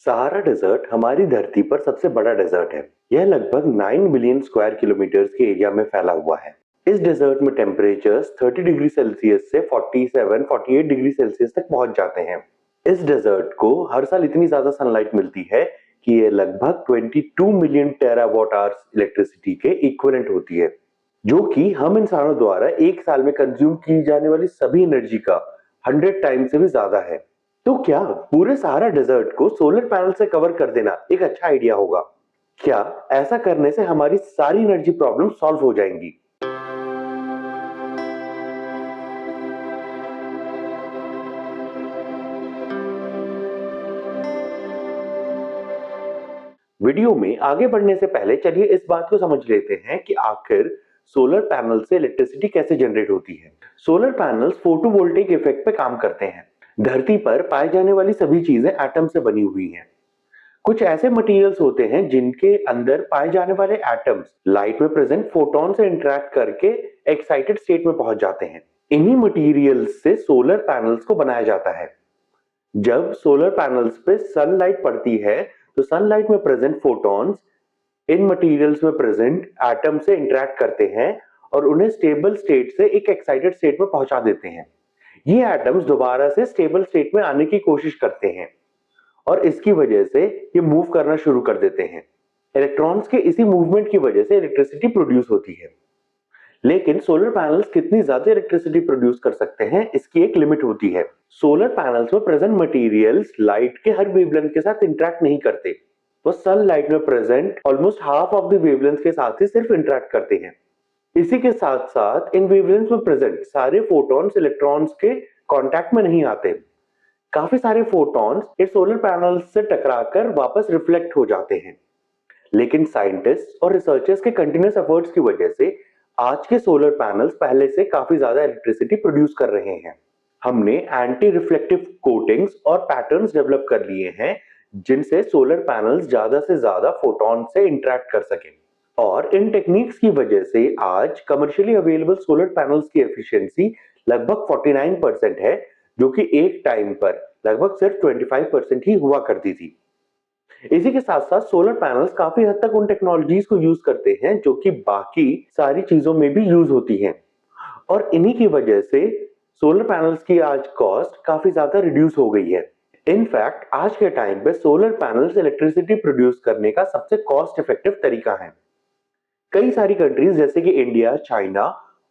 Sahara desert हमारी धरती पर सबसे बड़ा डेजर्ट है। यह लगभग 9 बिलियन स्क्वायर किलोमीटर्स के एरिया में फैला हुआ है। इस डेजर्ट में टेम्परेचर्स 30 डिग्री सेल्सियस से 47-48 डिग्री सेल्सियस तक पहुंच जाते हैं। इस डेजर्ट को हर साल इतनी ज्यादा सनलाइट मिलती है कि यह लगभग 22 मिलियन टेरावाट आवर्स इलेक्ट्रिसिटी के इक्विवेलेंट होती है, जो कि हम इंसानों द्वारा एक साल में कंज्यूम की जाने वाली सभी एनर्जी का 100 टाइम से भी ज्यादा है। तो क्या पूरे सहारा डेजर्ट को सोलर पैनल से कवर कर देना एक अच्छा आइडिया होगा? क्या ऐसा करने से हमारी सारी एनर्जी प्रॉब्लम सॉल्व हो जाएंगी? वीडियो में आगे बढ़ने से पहले चलिए इस बात को समझ लेते हैं कि आखिर सोलर पैनल से इलेक्ट्रिसिटी कैसे जनरेट होती है। सोलर पैनल्स फोटोवोल्टेइक इफेक्ट पे काम करते हैं। धरती पर पाई जाने वाली सभी चीजें एटम से बनी हुई हैं। कुछ ऐसे मटेरियल्स होते हैं जिनके अंदर पाए जाने वाले एटम्स लाइट में प्रेजेंट फोटोन से इंटरेक्ट करके एक्साइटेड स्टेट में पहुंच जाते हैं। इन्हीं मटेरियल्स से सोलर पैनल्स को बनाया जाता है। जब सोलर पैनल्स पे सनलाइट पड़ती है तो सनलाइट में प्रेजेंट फोटॉन्स इन मटेरियल्स में प्रेजेंट एटम से इंटरेक्ट करते हैं और उन्हें स्टेबल स्टेट से एक एक्साइटेड स्टेट में पहुंचा देते हैं। ये एटम्स दोबारा से स्टेबल स्टेट में आने की कोशिश करते हैं और इसकी वजह से ये मूव करना शुरू कर देते हैं। इलेक्ट्रॉन्स के इसी मूवमेंट की वजह से इलेक्ट्रिसिटी प्रोड्यूस होती है। लेकिन सोलर पैनल्स कितनी ज्यादा इलेक्ट्रिसिटी प्रोड्यूस कर सकते हैं, इसकी एक लिमिट होती है। सोलर पैनल्स में प्रेजेंट मटेरियल्स लाइट के हर वेवलेंथ के साथ इंटरेक्ट नहीं करते। वो सनलाइट में present almost half of the wavelength के साथ ही सिर्फ इंटरेक्ट करते हैं। इसी के साथ साथ इन वेवलेंथ में प्रेजेंट सारे फोटॉन्स इलेक्ट्रॉन्स के कांटेक्ट में नहीं आते। काफी सारे फोटॉन्स इस सोलर पैनल्स से टकराकर वापस रिफ्लेक्ट हो जाते हैं। लेकिन साइंटिस्ट और रिसर्चर्स के कंटिन्यूअस एफर्ट्स की वजह से आज के सोलर पैनल्स पहले से काफी ज्यादा इलेक्ट्रिसिटी प्रोड्यूस कर रहे हैं। हमने एंटी रिफ्लेक्टिव कोटिंग्स और पैटर्न्स डेवलप कर लिए हैं जिनसे सोलर पैनल्स ज्यादा से ज्यादा फोटॉन से इंटरेक्ट कर सकें। और इन टेक्निक्स की वजह से आज कमर्शियली अवेलेबल सोलर पैनल्स की एफिशिएंसी लगभग 49% है, जो कि एक टाइम पर लगभग सिर्फ 25% ही हुआ करती थी। इसी के साथ साथ सोलर पैनल्स काफी हद तक उन टेक्नोलॉजीज को यूज करते हैं जो कि बाकी सारी चीजों में भी यूज होती हैं और इन्हीं की वजह से सोलर पैनल्स की आज कॉस्ट काफी ज्यादा रिड्यूस हो गई है। इनफैक्ट आज के टाइम पे सोलर पैनल्स इलेक्ट्रिसिटी प्रोड्यूस करने का सबसे कॉस्ट इफेक्टिव तरीका है। कई सारी कंट्रीज जैसे कि इंडिया, चाइना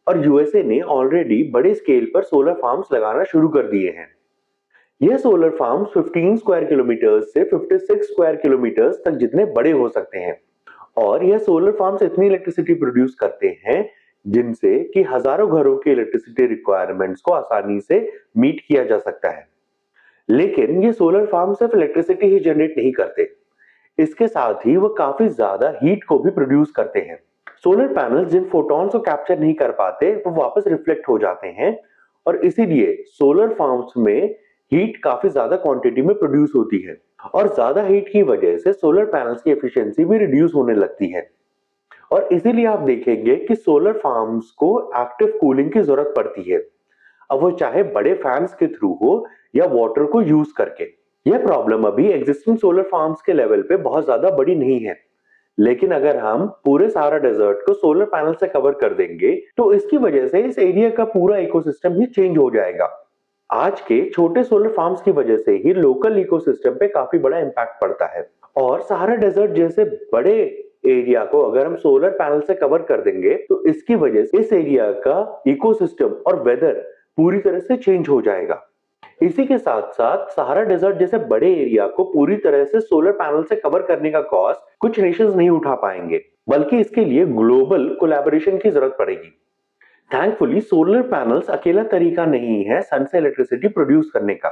और यूएसए ने ऑलरेडी बड़े स्केल पर सोलर फार्म्स लगाना शुरू कर दिए हैं। यह सोलर फार्म्स 15 स्क्वायर किलोमीटर से 56 स्क्वायर किलोमीटर तक जितने बड़े हो सकते हैं और यह सोलर फार्म्स इतनी इलेक्ट्रिसिटी प्रोड्यूस करते हैं जिनसे कि हजारों घरों के इलेक्ट्रिसिटी रिक्वायरमेंट्स को आसानी से मीट किया जा सकता है। लेकिन ये सोलर फार्म सिर्फ इलेक्ट्रिसिटी ही जनरेट नहीं करते, इसके साथ ही वो काफी ज्यादा हीट को भी प्रोड्यूस करते हैं। सोलर पैनल्स जिन फोटॉन्स को कैप्चर नहीं कर पाते वो वापस रिफ्लेक्ट हो जाते हैं और इसीलिए सोलर फार्म्स में हीट काफी ज्यादा क्वांटिटी में प्रोड्यूस होती है और ज्यादा हीट की वजह से सोलर पैनल्स की एफिशिएंसी भी रिड्यूस होने लगती है। और इसीलिए आप देखेंगे कि सोलर फार्म्स को एक्टिव कूलिंग की जरूरत पड़ती है, अब वो चाहे बड़े फैंस के थ्रू हो या वाटर को यूज करके। यह प्रॉब्लम अभी एग्जिस्टिंग सोलर फार्म्स के लेवल पे बहुत ज्यादा बड़ी नहीं है, लेकिन अगर हम पूरे सहारा डेजर्ट को सोलर पैनल से कवर कर देंगे तो इसकी वजह से इस एरिया का पूरा इकोसिस्टम ही चेंज हो जाएगा। आज के छोटे सोलर फार्म्स की वजह से ही लोकल इकोसिस्टम पे काफी बड़ा इंपैक्ट पड़ता है और सहारा डेजर्ट जैसे बड़े एरिया को अगर हम सोलर पैनल से कवर कर देंगे तो इसकी वजह से इस एरिया का इकोसिस्टम और वेदर पूरी तरह से चेंज हो जाएगा। इसी के साथ साथ सहारा डेजर्ट जैसे बड़े एरिया को पूरी तरह से सोलर पैनल से कवर करने का कॉस्ट कुछ नेशंस नहीं उठा पाएंगे, बल्कि इसके लिए ग्लोबल कोलैबोरेशन की जरूरत पड़ेगी। थैंकफुली सोलर पैनल्स अकेला तरीका नहीं है सन से इलेक्ट्रिसिटी प्रोड्यूस करने का।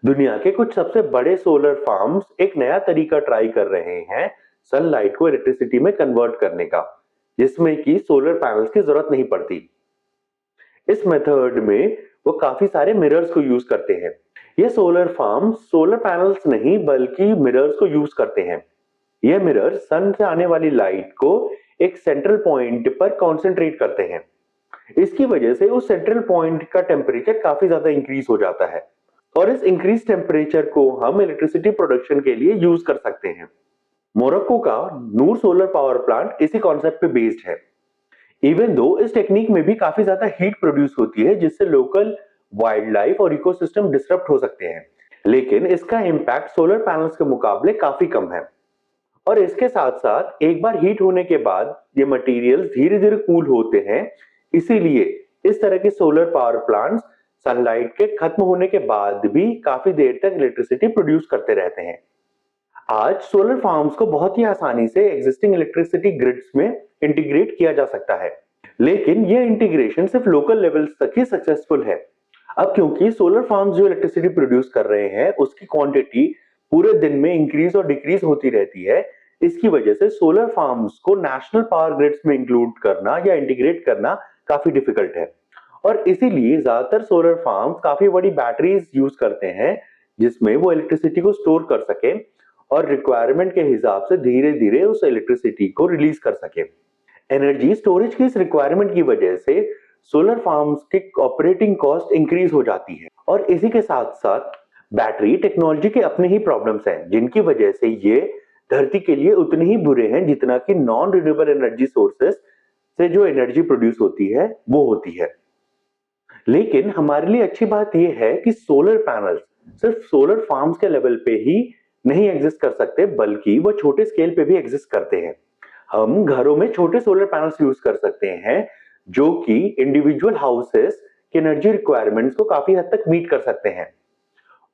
दुनिया के कुछ सबसे बड़े सोलर फार्म्स एक नया तरीका ट्राई कर रहे हैं सनलाइट को इलेक्ट्रिसिटी में कन्वर्ट करने का, जिसमें कि सोलर पैनल्स की जरूरत नहीं पड़ती। इस मेथड में वो काफी सारे मिरर्स को यूज करते हैं। ये सोलर फार्म सोलर पैनल्स नहीं बल्कि मिरर्स को यूज करते हैं। ये मिरर सन से आने वाली लाइट को एक सेंट्रल पॉइंट पर कॉन्सेंट्रेट करते हैं। इसकी वजह से उस सेंट्रल पॉइंट का टेम्परेचर काफी ज्यादा इंक्रीज हो जाता है और इस इंक्रीज टेम्परेचर को हम इलेक्ट्रिसिटी प्रोडक्शन के लिए यूज कर सकते हैं। मोरक्को का नूर सोलर पावर प्लांट इसी कॉन्सेप्ट पे बेस्ड है। इवन दो इस टेक्निक में भी काफी ज्यादा हीट प्रोड्यूस होती है जिससे लोकल वाइल्ड लाइफ और इकोसिस्टम डिस्टर्ब हो सकते हैं, लेकिन इसका इम्पैक्ट सोलर पैनल्स के मुकाबले काफी कम है। और इसके साथ साथ एक बार हीट होने के बाद ये मटेरियल्स धीरे धीरे कूल होते हैं, इसीलिए इस तरह के सोलर पावर प्लांट्स सनलाइट के खत्म होने के बाद भी काफी देर तक इलेक्ट्रिसिटी प्रोड्यूस करते रहते हैं। आज सोलर फार्म्स को बहुत ही आसानी से एग्जिस्टिंग इलेक्ट्रिसिटी ग्रिड्स में इंटीग्रेट किया जा सकता है, लेकिन यह इंटीग्रेशन सिर्फ लोकल लेवल्स तक ही सक्सेसफुल है। अब क्योंकि सोलर फार्म्स जो इलेक्ट्रिसिटी प्रोड्यूस कर रहे हैं उसकी क्वांटिटी पूरे दिन में इंक्रीज और डिक्रीज होती रहती है, इसकी वजह से सोलर फार्म्स को नेशनल पावर ग्रिड्स में इंक्लूड करना या इंटीग्रेट करना काफी डिफिकल्ट है। और इसीलिए ज्यादातर सोलर फार्म्स काफी बड़ी बैटरीज यूज करते हैं जिसमें वो इलेक्ट्रिसिटी को स्टोर कर सके और रिक्वायरमेंट के हिसाब से धीरे धीरे उस इलेक्ट्रिसिटी को रिलीज कर सके। एनर्जी स्टोरेज की इस रिक्वायरमेंट की वजह से सोलर फार्म्स के ऑपरेटिंग कॉस्ट इंक्रीज हो जाती है। और इसी के साथ साथ बैटरी टेक्नोलॉजी के अपने ही प्रॉब्लम्स हैं जिनकी वजह से ये धरती के लिए उतने ही बुरे हैं जितना कि नॉन रिन्यूएबल एनर्जी सोर्सेस से जो एनर्जी प्रोड्यूस होती है वो होती है। लेकिन हमारे लिए अच्छी बात यह है कि सोलर पैनल्स सिर्फ सोलर फार्म्स के लेवल पे ही नहीं एग्जिस्ट कर सकते, बल्कि वो छोटे स्केल पे भी एग्जिस्ट करते हैं। हम घरों में छोटे सोलर पैनल्स यूज कर सकते हैं जो कि इंडिविजुअल हाउसेस की एनर्जी रिक्वायरमेंट्स को काफी हद तक मीट कर सकते हैं।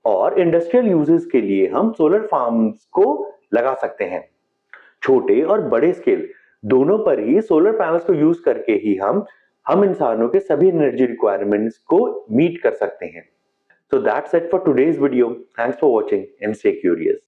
और इंडस्ट्रियल यूजेस के लिए हम सोलर फार्म्स को लगा सकते हैं। छोटे और बड़े स्केल दोनों पर ही सोलर पैनल्स को यूज करके ही हम इंसानों के सभी एनर्जी रिक्वायरमेंट्स को मीट कर सकते हैं। So that's it for today's video. Thanks for watching and stay curious.